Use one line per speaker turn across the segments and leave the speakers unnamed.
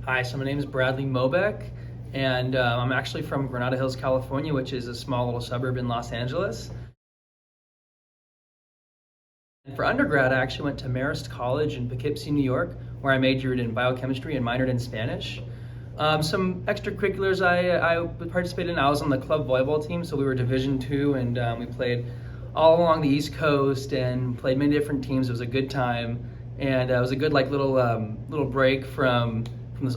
Hi, so my name is Bradley Mobeck, and I'm actually from Granada Hills, California, which is a small little suburb in Los Angeles. And for undergrad, I actually went to Marist College in Poughkeepsie, New York, where I majored in biochemistry and minored in Spanish. Some extracurriculars I participated in. I was on the club volleyball team, so we were Division II, and we played all along the East Coast and played many different teams. It was a good time, and it was a good little break from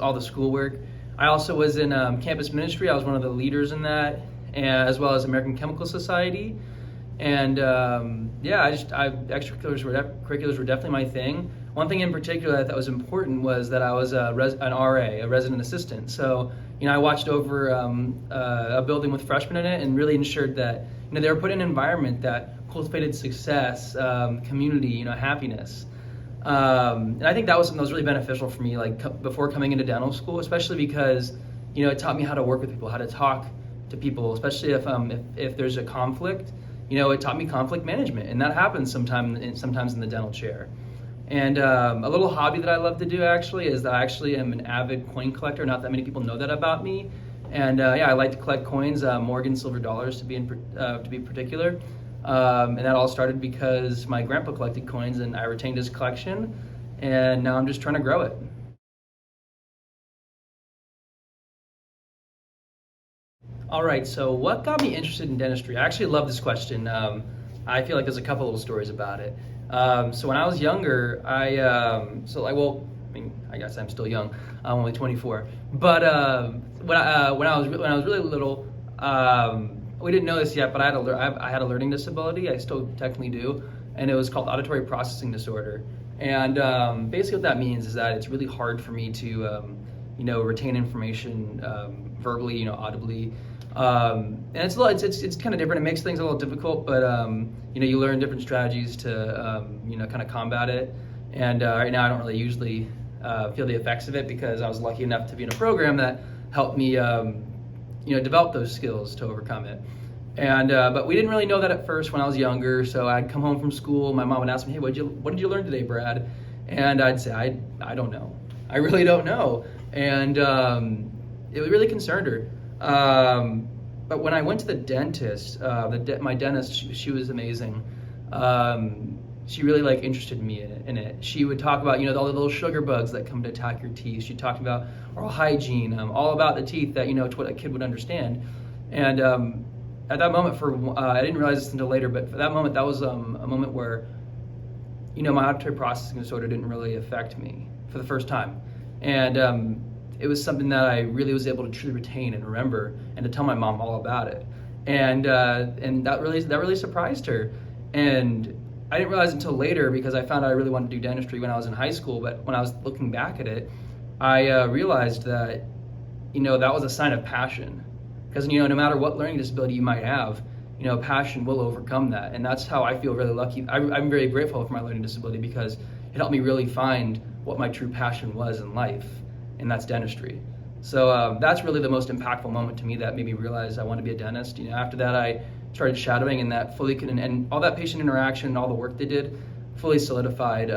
all the schoolwork. I also was in campus ministry. I was one of the leaders in that, as well as American Chemical Society. And extracurriculars were definitely my thing. One thing in particular that was important was that I was an RA, a resident assistant. So, I watched over a building with freshmen in it and really ensured that, they were put in an environment that cultivated success, community, happiness. And I think that was something that was really beneficial for me, before coming into dental school, especially because, it taught me how to work with people, how to talk to people, especially if there's a conflict. It taught me conflict management, and that happens sometimes in the dental chair. And a little hobby that I love to do actually is that I actually am an avid coin collector. Not that many people know that about me. And I like to collect coins, Morgan silver dollars to be particular. And that all started because my grandpa collected coins and I retained his collection, and now I'm just trying to grow it. All right, so what got me interested in dentistry? I actually love this question. I feel like there's a couple little stories about it. So when I was younger, I guess I'm still young. I'm only 24. But when I was really little, we didn't know this yet, but I had a learning disability. I still technically do, and it was called auditory processing disorder. And basically, what that means is that it's really hard for me to, retain information verbally, audibly. And it's kind of different. It makes things a little difficult, but you learn different strategies to kind of combat it. And right now, I don't really usually feel the effects of it because I was lucky enough to be in a program that helped me develop those skills to overcome it. And but we didn't really know that at first when I was younger. So I'd come home from school, my mom would ask me, "Hey, what did you learn today, Brad?" And I'd say, I don't know. I really don't know. And it really concerned her. But when I went to the dentist, my dentist, she was amazing. She really interested me in it. She would talk about all the little sugar bugs that come to attack your teeth. She talked about oral hygiene, all about the teeth that it's what a kid would understand. And at that moment, I didn't realize this until later, but for that moment, that was a moment where my auditory processing disorder didn't really affect me for the first time, and it was something that I really was able to truly retain and remember, and to tell my mom all about it, and that really surprised her. And I didn't realize until later, because I found out I really wanted to do dentistry when I was in high school. But when I was looking back at it, I realized that that was a sign of passion, because no matter what learning disability you might have, passion will overcome that. And that's how I feel really lucky. I'm very grateful for my learning disability, because it helped me really find what my true passion was in life, and that's dentistry. So that's really the most impactful moment to me that made me realize I want to be a dentist. After that, I started shadowing, and that and all that patient interaction and all the work they did fully solidified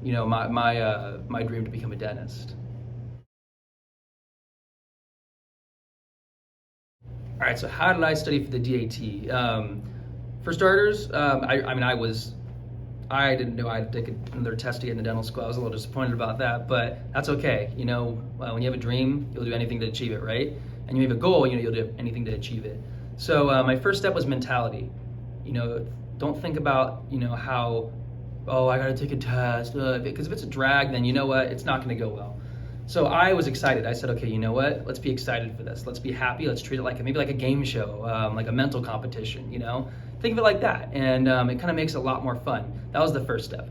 my dream to become a dentist. All right, so how did I study for the DAT? For starters, I didn't know I had to take another test to get into dental school. I was a little disappointed about that, but that's okay. When you have a dream, you'll do anything to achieve it, right? And you have a goal, you'll do anything to achieve it. So my first step was mentality. Don't think about, how, I gotta take a test, because if it's a drag, then it's not gonna go well. So I was excited. I said, okay, let's be excited for this. Let's be happy. Let's treat it maybe like a game show, like a mental competition, Think of it like that, and it kind of makes it a lot more fun. That was the first step.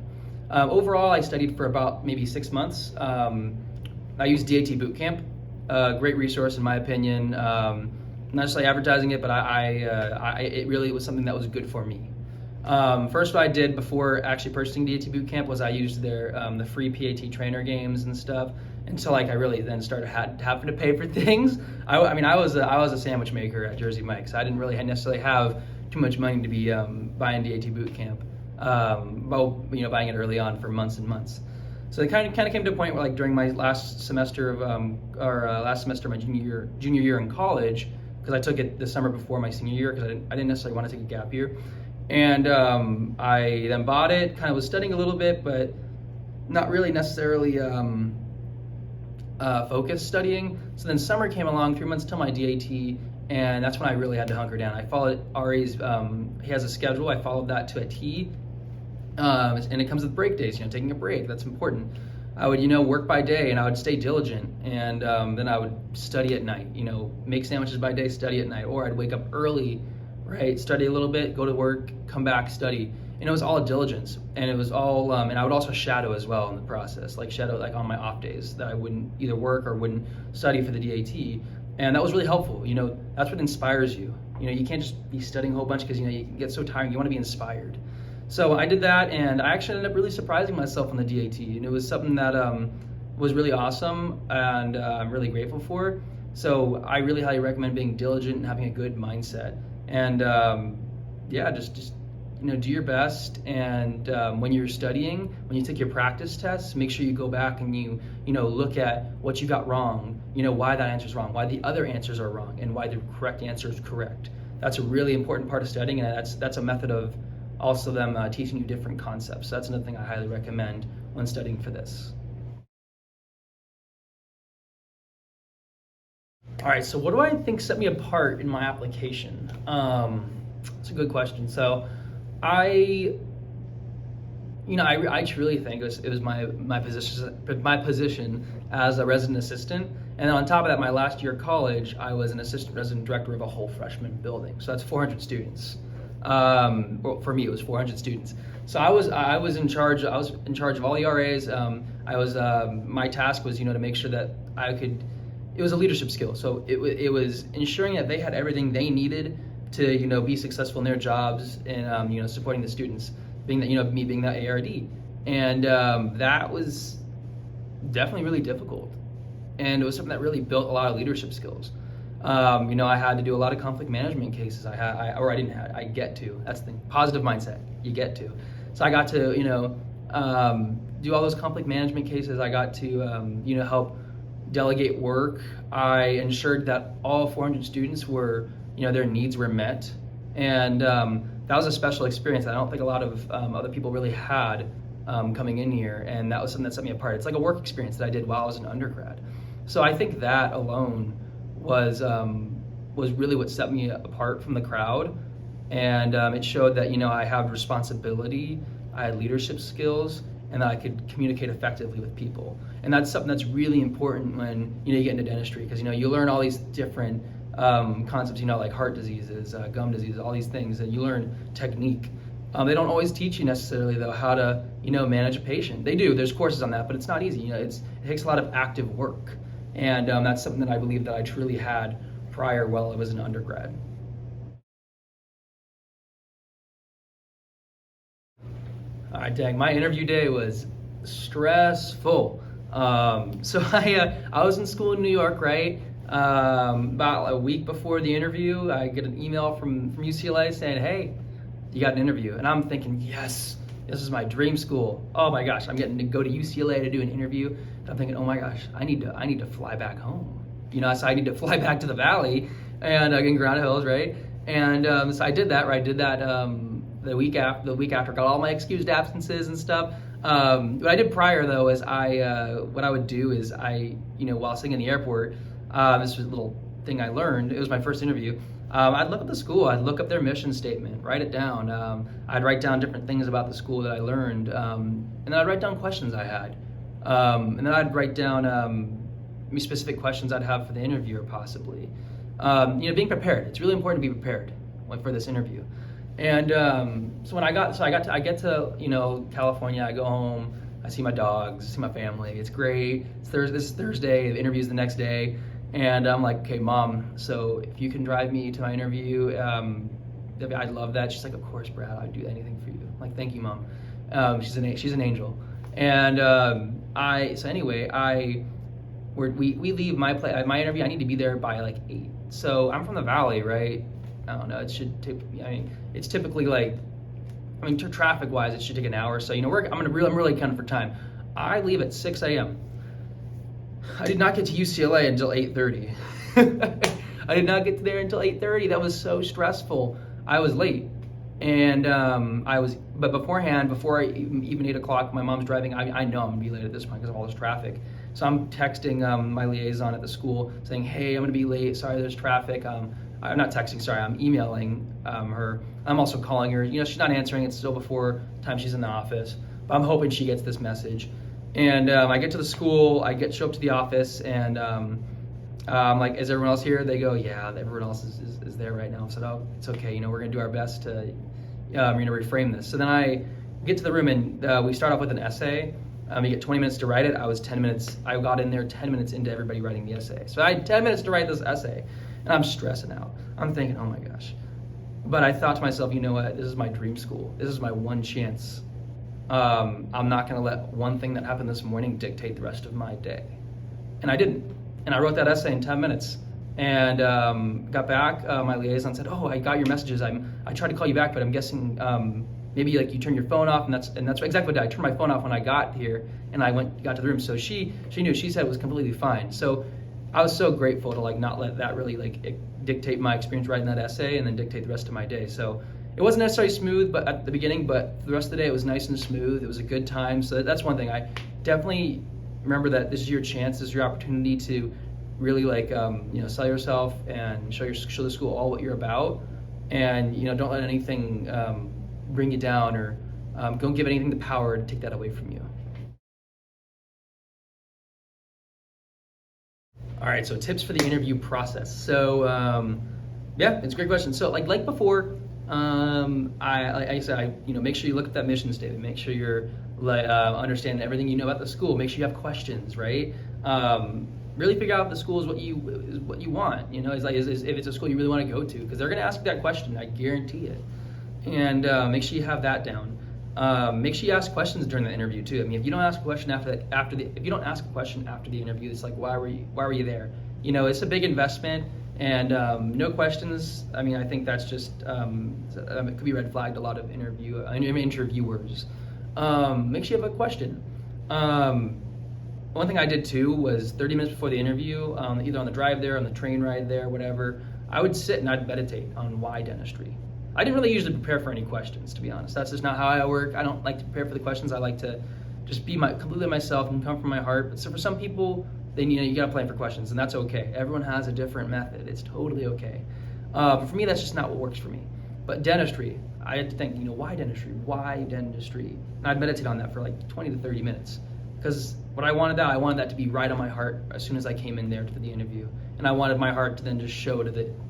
Overall, I studied for about maybe 6 months. I used DAT Bootcamp, great resource in my opinion. Not necessarily advertising it, but it really was something that was good for me. First, what I did before actually purchasing DAT Bootcamp was I used the free PAT trainer games and stuff, until I really then started having to pay for things. I was a sandwich maker at Jersey Mike's. I didn't really necessarily have too much money to be buying DAT Bootcamp, buying it early on for months and months. So it kind of came to a point where, like, during my last semester of last semester of my junior year in college, because I took it the summer before my senior year, because I didn't necessarily want to take a gap year, and I then bought it. Kind of was studying a little bit, but not really necessarily focused studying. So then summer came along, 3 months till my DAT, and that's when I really had to hunker down. I followed Ari's. He has a schedule. I followed that to a T. And it comes with break days, taking a break, that's important. I would, work by day, and I would stay diligent, and then I would study at night, make sandwiches by day, study at night, or I'd wake up early, right, study a little bit, go to work, come back, study. And it was all diligence, and it was all, and I would also shadow as well in the process, like on my off days that I wouldn't either work or wouldn't study for the DAT. And that was really helpful. That's what inspires you. You can't just be studying a whole bunch because, you get so tired, you want to be inspired. So I did that, and I actually ended up really surprising myself on the DAT, and it was something that was really awesome, and I'm really grateful for. So I really highly recommend being diligent and having a good mindset, and just do your best. And when you're studying, when you take your practice tests, make sure you go back and you look at what you got wrong, why that answer is wrong, why the other answers are wrong, and why the correct answer is correct. That's a really important part of studying, and that's a method of also them teaching you different concepts. So that's another thing I highly recommend when studying for this. All right, so what do I think set me apart in my application? It's a good question. So I truly think it was my position as a resident assistant, and then on top of that, my last year of college, I was an assistant resident director of a whole freshman building. So that's 400 students. Well, for me, it was 400 students. So I was in charge of all the RAs. My task was, to make sure that it was a leadership skill. So it was ensuring that they had everything they needed to, be successful in their jobs, and, supporting the students, being that, me being that ARD. And that was definitely really difficult. And it was something that really built a lot of leadership skills. I had to do a lot of conflict management cases. I get to. That's the thing. Positive mindset. You get to. So I got to, do all those conflict management cases. I got to, help delegate work. I ensured that all 400 students were, their needs were met. And that was a special experience that I don't think a lot of other people really had coming in here. And that was something that set me apart. It's like a work experience that I did while I was an undergrad. So I think that alone was really what set me apart from the crowd, and it showed that I have responsibility, I had leadership skills, and that I could communicate effectively with people. And that's something that's really important when you get into dentistry, because you learn all these different concepts, like heart diseases, gum diseases, all these things, and you learn technique. They don't always teach you necessarily though how to manage a patient. They do. There's courses on that, but it's not easy. It takes a lot of active work. And that's something that I believe that I truly had prior while I was an undergrad. All right, dang, my interview day was stressful. So I was in school in New York, right? About a week before the interview, I get an email from UCLA saying, "Hey, you got an interview." And I'm thinking, yes, this is my dream school. Oh my gosh, I'm getting to go to UCLA to do an interview. And I'm thinking, oh my gosh, I need to fly back home. So I need to fly back to the Valley and in Granada Hills, right? And so I did that, right? I did that the week after, got all my excused absences and stuff. What I did prior though is what I would do is while sitting in the airport, this was a little thing I learned. It was my first interview. I'd look at the school, I'd look up their mission statement, write it down. I'd write down different things about the school that I learned, and then I'd write down questions I had. And then I'd write down specific questions I'd have for the interviewer possibly. Being prepared. It's really important to be prepared for this interview. And so I get to California, I go home, I see my dogs, see my family, it's great. This is Thursday, the interview's the next day. And I'm like, okay, Mom, so if you can drive me to my interview, I'd love that. She's like, of course, Brad, I'd do anything for you. I'm like, thank you, Mom. She's an angel. And we leave my interview. I need to be there by like 8. So I'm from the Valley, right? I don't know. It's typically like, traffic wise, it should take an hour. So I'm really kind of for time. I leave at 6 a.m. I did not get to UCLA until 8:30. I did not get there until 8:30. That was so stressful. I was late. And but beforehand, before even 8 o'clock, my mom's driving. I know I'm gonna be late at this point because of all this traffic. So I'm texting my liaison at the school saying, hey, I'm gonna be late. Sorry, there's traffic. I'm not texting, sorry, I'm emailing her. I'm also calling her. You know, she's not answering. It's still before time she's in the office. But I'm hoping she gets this message. And I get to the school, show up to the office, and I'm like, is everyone else here? They go, yeah, everyone else is there right now. I said, oh, it's okay. You know, we're gonna do our best to, reframe this. So then I get to the room and we start off with an essay. You get 20 minutes to write it. I got in there 10 minutes into everybody writing the essay. So I had 10 minutes to write this essay, and I'm stressing out. I'm thinking, oh my gosh. But I thought to myself, you know what? This is my dream school. This is my one chance. I'm not gonna let one thing that happened this morning dictate the rest of my day. And I didn't. And I wrote that essay in 10 minutes. And got back, my liaison said, oh, I got your messages. I tried to call you back, but I'm guessing maybe like you turned your phone off, and that's exactly what I did. I turned my phone off when I got here, and I got to the room. So she knew. She said it was completely fine. So I was so grateful to like not let that really like dictate my experience writing that essay, and then dictate the rest of my day. So it wasn't necessarily smooth, but at the beginning, but for the rest of the day it was nice and smooth. It was a good time. So that's one thing. I definitely remember that this is your chance. This is your opportunity to really like sell yourself and show the school all what you're about, and don't let anything bring you down, or don't give anything the power to take that away from you. All right, so tips for the interview process. So yeah, it's a great question. So like before, I said, make sure you look at that mission statement. Make sure you're understand everything you know about the school. Make sure you have questions, right? Really figure out if the school is what you want. If it's a school you really want to go to, because they're going to ask you that question. I guarantee it. And make sure you have that down. Make sure you ask questions during the interview too. I mean, if you don't ask a question if you don't ask a question after the interview, it's like, why were you there? It's a big investment, and no questions. I mean, I think that's just it could be red flagged a lot of interviewers. Make sure you have a question. One thing I did too was 30 minutes before the interview, either on the drive there, on the train ride there, whatever, I would sit and I'd meditate on why dentistry. I didn't really usually prepare for any questions, to be honest. That's just not how I work. I don't like to prepare for the questions. I like to just be completely myself and come from my heart. But so for some people, you gotta plan for questions, and that's okay. Everyone has a different method. It's totally okay. But for me, that's just not what works for me. But dentistry, I had to think, why dentistry? Why dentistry? And I'd meditate on that for like 20 to 30 minutes. Because I wanted that to be right on my heart as soon as I came in there to the interview, and I wanted my heart to then just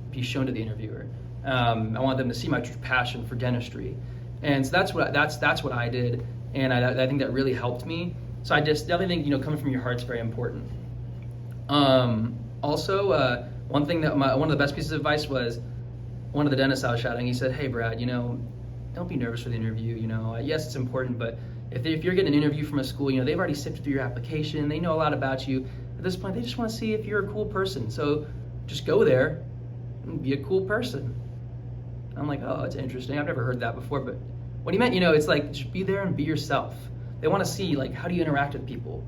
be shown to the interviewer. I wanted them to see my true passion for dentistry, and so that's what I did, and I think that really helped me. So I just definitely think coming from your heart is very important. Also, one thing that one of the best pieces of advice was one of the dentists I was shadowing. He said, "Hey, Brad, don't be nervous for the interview. Yes, it's important, but if you're getting an interview from a school, they've already sifted through your application. They know a lot about you. At this point, they just want to see if you're a cool person. So just go there and be a cool person." I'm like, oh, that's interesting. I've never heard that before. But what he meant, it's like, just be there and be yourself. They want to see, like, how do you interact with people?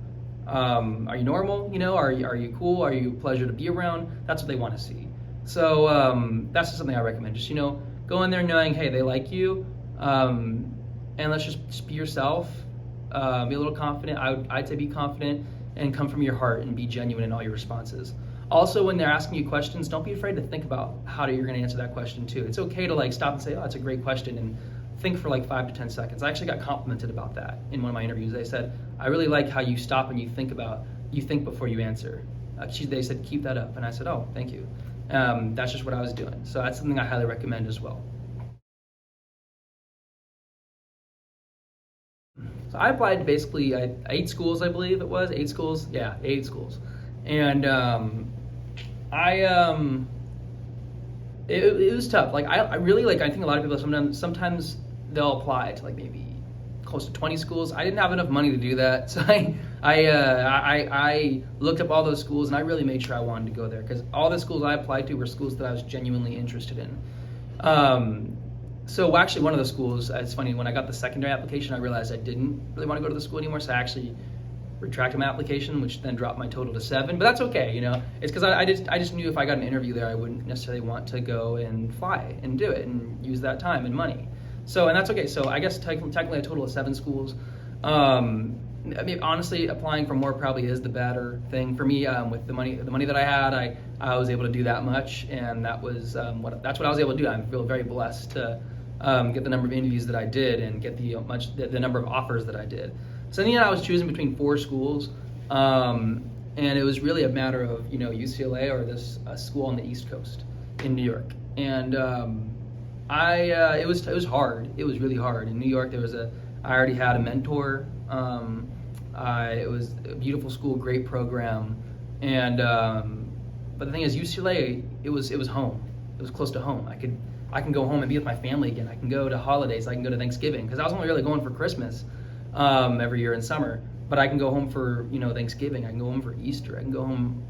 Are you normal? Are you cool? Are you a pleasure to be around? That's what they want to see. So that's just something I recommend. Just, go in there knowing, hey, they like you. And let's just be yourself. Be a little confident. I'd say be confident and come from your heart and be genuine in all your responses. Also, when they're asking you questions, don't be afraid to think about how you're going to answer that question too. It's okay to like stop and say, oh, that's a great question, and think for like 5 to 10 seconds. I actually got complimented about that in one of my interviews. They said, I really like how you stop and you think before you answer. They said, keep that up. And I said, oh, thank you. That's just what I was doing. So that's something I highly recommend as well. So I applied to basically 8 schools, I believe it was. 8 schools? Yeah, 8 schools. And it was tough. Like I really I think a lot of people sometimes they'll apply to like maybe close to 20 schools. I didn't have enough money to do that, so I looked up all those schools, and I really made sure I wanted to go there, because all the schools I applied to were schools that I was genuinely interested in. So actually one of the schools, it's funny, when I got the secondary application, I realized I didn't really want to go to the school anymore, so I actually retracted my application, which then dropped my total to 7. But that's okay, you know. It's because I just knew if I got an interview there, I wouldn't necessarily want to go and fly and do it and use that time and money. So, and that's okay. So I guess technically a total of 7 schools. I mean, honestly, applying for more probably is the better thing for me. With the money that I had, I was able to do that much, and that's what I was able to do. I feel very blessed to get the number of interviews that I did and get the number of offers that I did. So then, I was choosing between 4 schools, and it was really a matter of UCLA or this school on the East Coast in New York, and it was hard. It was really hard in New York. I already had a mentor. It was a beautiful school, great program, and but the thing is, UCLA, it was home. It was close to home. I can go home and be with my family again. I can go to holidays. I can go to Thanksgiving, because I was only really going for Christmas every year in summer. But I can go home for Thanksgiving. I can go home for Easter. I can go home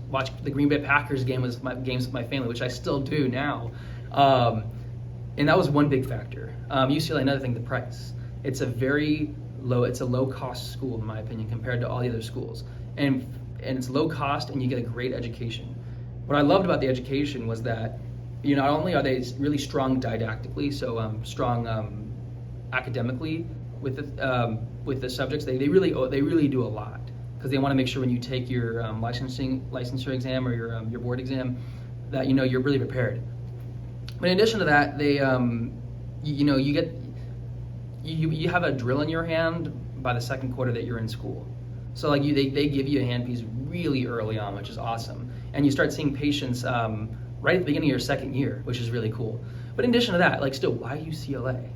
watch the Green Bay Packers games with my family, which I still do now. And that was one big factor. UCLA, another thing, the price. It's a low cost school in my opinion compared to all the other schools, and it's low cost and you get a great education. What I loved about the education was that not only are they really strong didactically, so strong academically with the subjects, they really do a lot, because they want to make sure when you take your licensure exam or your board exam that you're really prepared. But in addition to that, they you have a drill in your hand by the second quarter that you're in school. So they give you a handpiece really early on, which is awesome. And you start seeing patients right at the beginning of your second year, which is really cool. But in addition to that, still, why UCLA?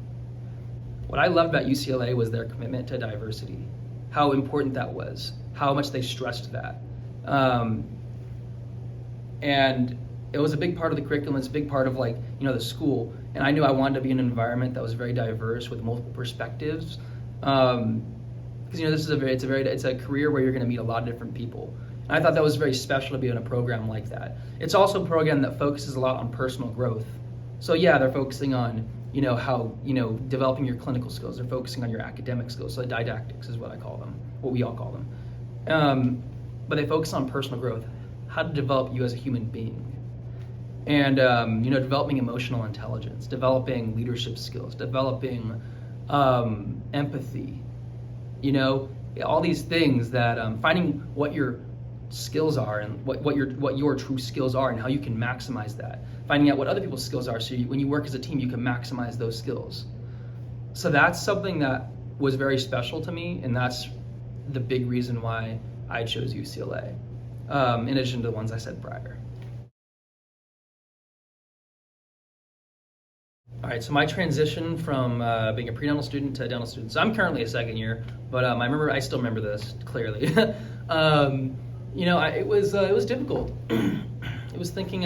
What I loved about UCLA was their commitment to diversity, how important that was, how much they stressed that. And it was a big part of the curriculum. It's a big part of the school. And I knew I wanted to be in an environment that was very diverse with multiple perspectives. Because it's a career where you're going to meet a lot of different people. And I thought that was very special to be in a program like that. It's also a program that focuses a lot on personal growth. So yeah, they're focusing on how developing your clinical skills. They're focusing on your academic skills. So didactics is what I call them, what we all call them. But they focus on personal growth, how to develop you as a human being. And developing emotional intelligence, developing leadership skills, developing empathy, all these things that finding what your skills are and what your true skills are and how you can maximize that. Finding out what other people's skills are, so when you work as a team, you can maximize those skills. So that's something that was very special to me, and that's the big reason why I chose UCLA, in addition to the ones I said prior. All right, so my transition from being a pre-dental student to a dental student. So I'm currently a second year, but I still remember this clearly. It was difficult. It was thinking,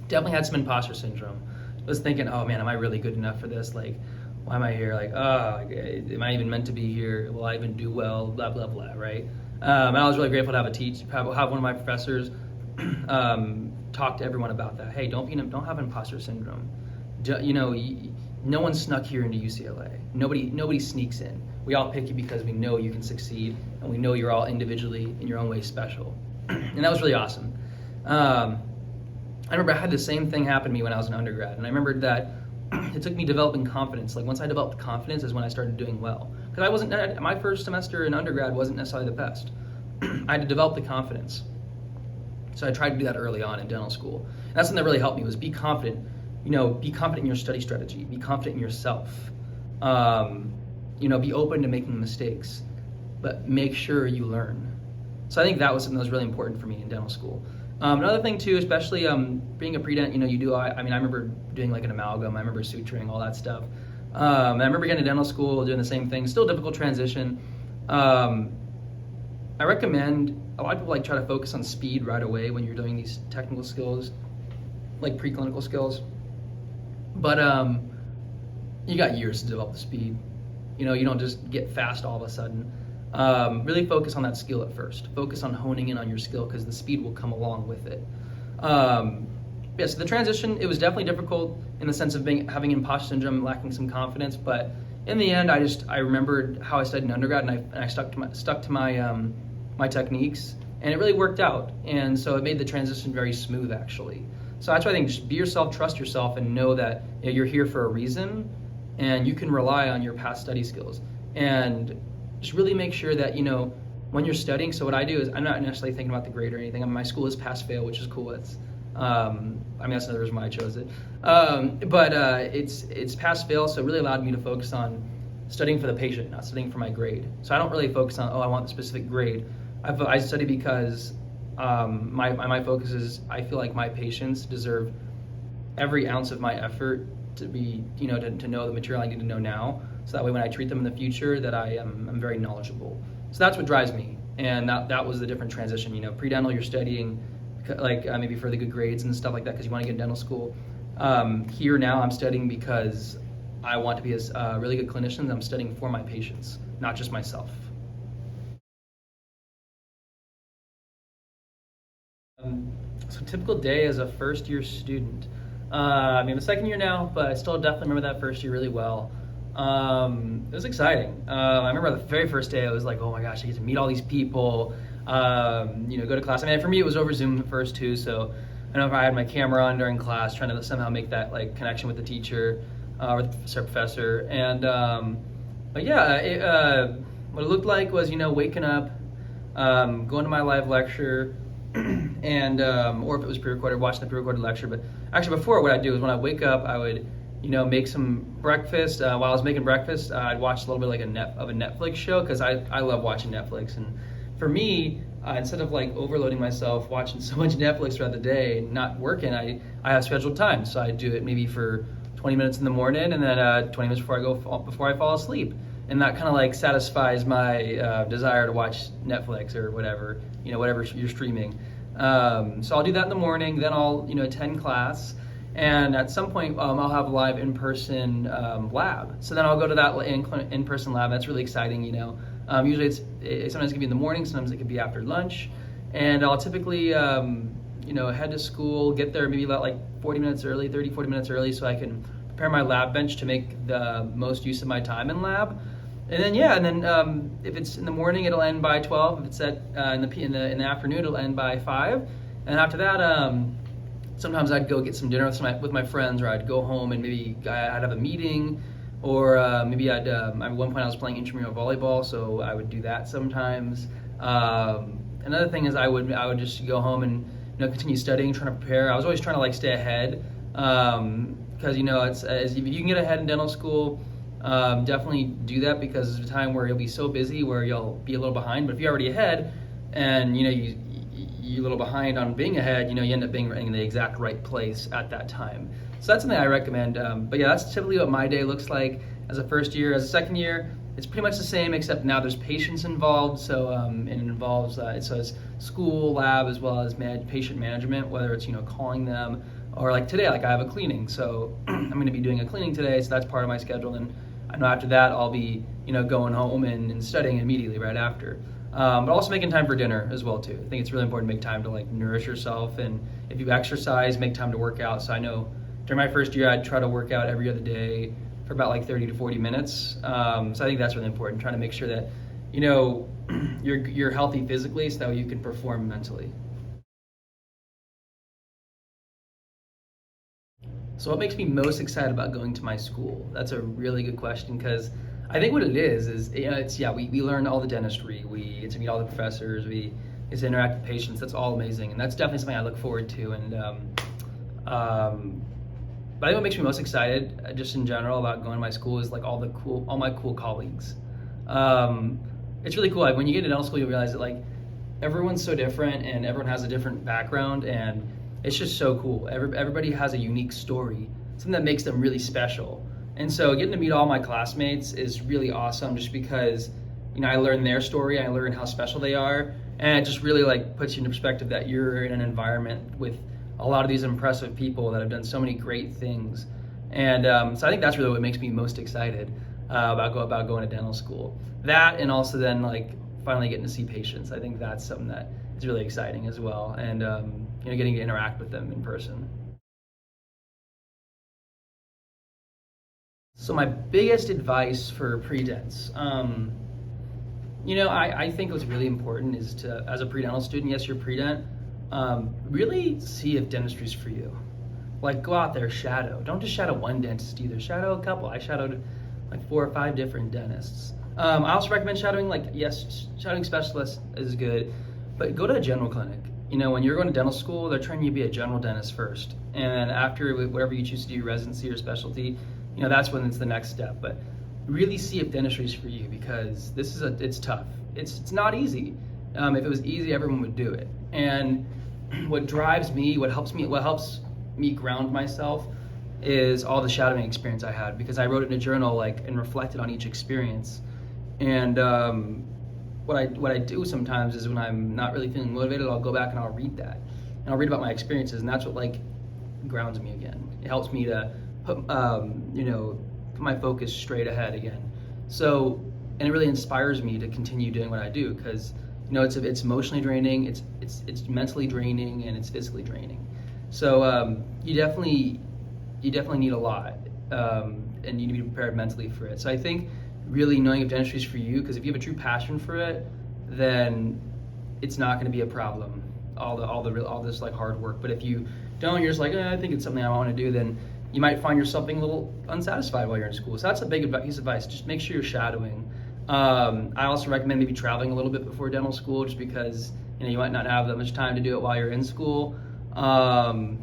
definitely had some imposter syndrome. I was thinking, oh man, am I really good enough for this? Why am I here? Am I even meant to be here? Will I even do well? Blah, blah, blah, right? And I was really grateful to have one of my professors talk to everyone about that. Hey, don't have imposter syndrome. No one snuck here into UCLA. Nobody sneaks in. We all pick you because we know you can succeed, and we know you're all individually in your own way special. And that was really awesome. I remember I had the same thing happen to me when I was an undergrad, and I remembered that it took me developing confidence. Once I developed confidence is when I started doing well. Because my first semester in undergrad wasn't necessarily the best. I had to develop the confidence. So I tried to do that early on in dental school. And that's something that really helped me, was be confident. Be confident in your study strategy. Be confident in yourself. Be open to making mistakes, but make sure you learn. So I think that was something that was really important for me in dental school. Another thing too, especially being a pre-dent, I remember doing an amalgam. I remember suturing, all that stuff. I remember getting to dental school, doing the same thing. Still a difficult transition. I recommend a lot of people try to focus on speed right away when you're doing these technical skills, like preclinical skills. But you got years to develop the speed. You don't just get fast all of a sudden. Really focus on that skill at first. Focus on honing in on your skill, because the speed will come along with it. So the transition, it was definitely difficult in the sense of having imposter syndrome, lacking some confidence, but in the end, I remembered how I studied in undergrad, and I stuck to my techniques, and it really worked out. And so it made the transition very smooth, actually. So that's why I think just be yourself, trust yourself, and know that you're here for a reason, and you can rely on your past study skills. And just really make sure that when you're studying. So what I do is I'm not necessarily thinking about the grade or anything. I mean, my school is pass-fail, which is cool. It's I mean, that's another reason why I chose it. But it's pass-fail, so it really allowed me to focus on studying for the patient, not studying for my grade. So I don't really focus on, I want the specific grade. I study because my focus is, I feel like my patients deserve every ounce of my effort to be, to know the material I need to know now. So that way when I treat them in the future, that I'm very knowledgeable. So that's what drives me. And that was the different transition. Pre-dental, you're studying like maybe for the good grades and stuff like that because you want to get in dental school. Here now I'm studying because I want to be a really good clinician. I'm studying for my patients, not just myself. So typical day as a first year student. I'm a second year now, but I still definitely remember that first year really well. It was exciting. I remember the very first day I was like, oh my gosh, I get to meet all these people, go to class. I mean, for me it was over Zoom at first too, so I know if I had my camera on during class, trying to somehow make that like connection with the teacher or the professor. And but yeah, what it looked like was waking up, going to my live lecture, and or if it was pre-recorded, watching the pre-recorded lecture. But actually before, what I'd do is when I wake up, I would make some breakfast. While I was making breakfast, I'd watch a little bit like a Netflix show, because I love watching Netflix. And for me, instead of like overloading myself watching so much Netflix throughout the day, not working, I have scheduled time. So I do it maybe for 20 minutes in the morning, and then 20 minutes before I fall asleep. And that kind of like satisfies my desire to watch Netflix or whatever, whatever you're streaming. So I'll do that in the morning, then I'll attend class, and at some point I'll have a live in-person lab. So then I'll go to that in-person lab. That's really exciting. Usually it sometimes it can be in the morning, sometimes it could be after lunch, and I'll typically head to school, get there maybe about like 40 minutes early, so I can prepare my lab bench to make the most use of my time in lab. And then if it's in the morning, it'll end by 12. If it's in the afternoon, it'll end by 5. And after that, sometimes I'd go get some dinner with my friends, or I'd go home and maybe I'd have a meeting, or maybe at one point I was playing intramural volleyball, so I would do that sometimes. Another thing is I would just go home and continue studying, trying to prepare. I was always trying to like stay ahead, because if you can get ahead in dental school, definitely do that, because there's a time where you'll be so busy where you'll be a little behind. But if you're already ahead, and you're a little behind on being ahead, you end up being in the exact right place at that time. So that's something I recommend. But yeah, that's typically what my day looks like as a first year. As a second year, it's pretty much the same, except now there's patients involved. So and it involves it's school, lab, as well as patient management, whether it's calling them, or like today, like I have a cleaning, so I'm going to be doing a cleaning today, so that's part of my schedule. And I know after that I'll be going home and studying immediately right after. But also making time for dinner as well too. I think it's really important to make time to like nourish yourself, and if you exercise, make time to work out. So I know during my first year I'd try to work out every other day for about like 30 to 40 minutes. So I think that's really important, trying to make sure that you're healthy physically so that you can perform mentally. So what makes me most excited about going to my school? That's a really good question, because I think what it is we learn all the dentistry, we get to meet all the professors, we get to interact with patients. That's all amazing, and that's definitely something I look forward to. And but I think what makes me most excited, just in general, about going to my school is like all my cool colleagues. It's really cool. Like when you get to dental school, you realize that like everyone's so different, and everyone has a different background, and it's just so cool. Everybody has a unique story, something that makes them really special. And so getting to meet all my classmates is really awesome, just because I learn their story, I learn how special they are, and it just really like puts you into perspective that you're in an environment with a lot of these impressive people that have done so many great things. And so I think that's really what makes me most excited about going to dental school. That, and also then like finally getting to see patients. I think that's something that is really exciting as well, and getting to interact with them in person. So my biggest advice for pre-dents, I think what's really important is to, as a pre-dental student, yes, you're pre-dent, really see if dentistry's for you. Like, go out there, shadow. Don't just shadow one dentist either. Shadow a couple. I shadowed like 4 or 5 different dentists. I also recommend shadowing, yes, shadowing specialists is good, but go to a general clinic. When you're going to dental school, they're training you to be a general dentist first. And after whatever you choose to do, residency or specialty, that's when it's the next step. But really see if dentistry is for you, because it's tough. It's not easy. If it was easy, everyone would do it. And what drives me, what helps me ground myself is all the shadowing experience I had, because I wrote it in a journal and reflected on each experience. And what I do sometimes is when I'm not really feeling motivated, I'll go back and I'll read that. And I'll read about my experiences, and that's what grounds me again. It helps me to put my focus straight ahead again. So, and it really inspires me to continue doing what I do, because it's emotionally draining, it's mentally draining, and it's physically draining. So you definitely need a lot, and you need to be prepared mentally for it. So I think really knowing if dentistry is for you, because if you have a true passion for it, then it's not going to be a problem. All this hard work. But if you don't, you're just I think it's something I want to do, then you might find yourself being a little unsatisfied while you're in school. So that's a big piece of advice. Just make sure you're shadowing. I also recommend maybe traveling a little bit before dental school, just because you might not have that much time to do it while you're in school. And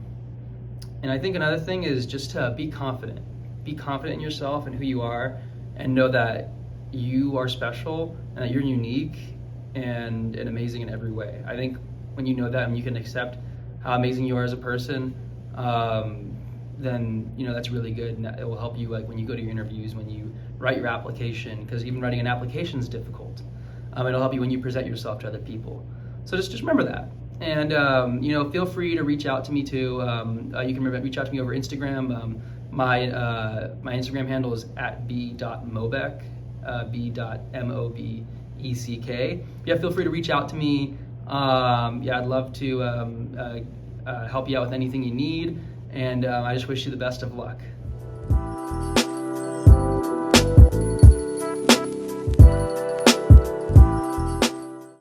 I think another thing is just to be confident. Be confident in yourself and who you are, and know that you are special and that you're unique and amazing in every way. I think when you know that and you can accept how amazing you are as a person, then that's really good, and it will help you when you go to your interviews, when you write your application, because even writing an application is difficult. It'll help you when you present yourself to other people. So just remember that. And feel free to reach out to me too. You can reach out to me over Instagram. My Instagram handle is @b.mobeck, b.mobeck. Yeah, feel free to reach out to me. I'd love to help you out with anything you need, and I just wish you the best of luck.